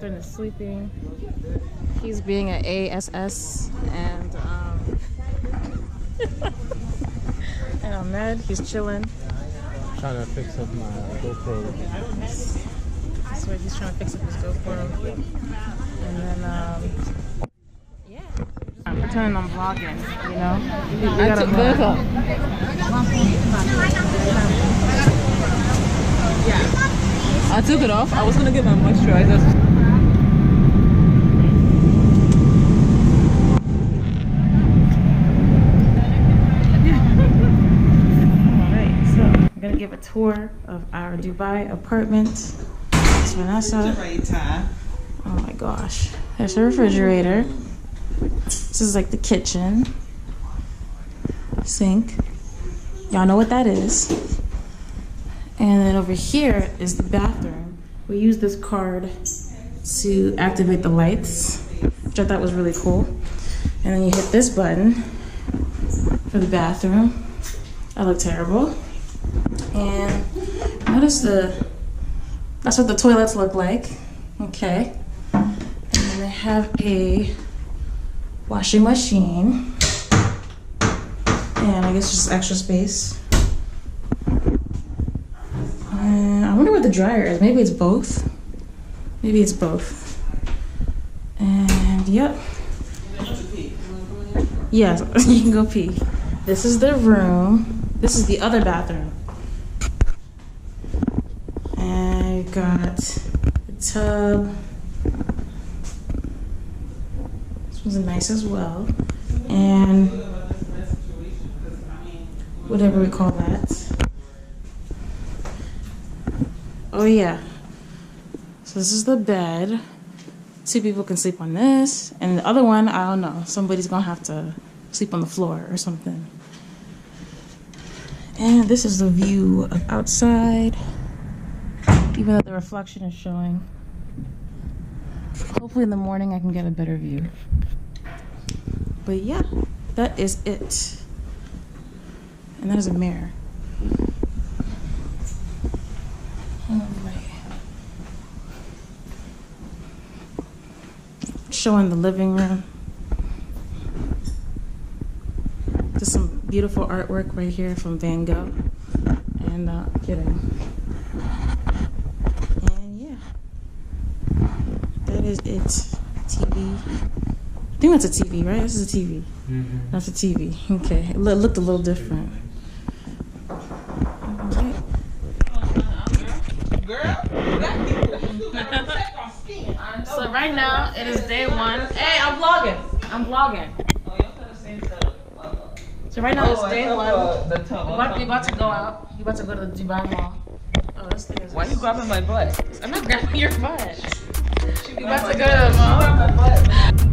Catherine is sleeping. He's being an ASS, and and Ahmed, he's chilling. Trying to fix up my Gopro. That's where he's trying to fix up his GoPro. And then, yeah. I'm pretending I'm vlogging, you know? We gotta vlog. Yeah. I took it off. I was gonna get my moisturizer. I'm gonna give a tour of our Dubai apartment. It's Vanessa. Oh my gosh. There's a refrigerator. This is like the kitchen. Sink. Y'all know what that is. And then over here is the bathroom. We use this card to activate the lights, which I thought was really cool. And then you hit this button for the bathroom. I look terrible. And notice that's what the toilets look like. Okay. And then they have a washing machine. And I guess just extra space. And I wonder what the dryer is. Maybe it's both. Maybe it's both. And yep. Yeah, you can go pee. This is the room. This is the other bathroom. And you got the tub. This one's nice as well. And whatever we call that. Oh yeah. So this is the bed. 2 people can sleep on this. And the other one, I don't know. Somebody's gonna have to sleep on the floor or something. And this is the view of outside. Even though the reflection is showing. Hopefully in the morning I can get a better view. But yeah, that is it. And that is a mirror. Oh my. Showing the living room. Just some beautiful artwork right here from Van Gogh. And kidding. And yeah. That is it. TV. I think that's a TV, right? This is a TV. Mm-hmm. That's a TV. Okay. It looked a little different. Okay. So right now it is day 1. Hey, I'm vlogging. I'm vlogging. So right now it's day 1. We're about to go out. You're about to go to the Dubai Mall. Oh, this thing is. Why are you grabbing my butt? I'm not grabbing your butt. You're about to go to the mall.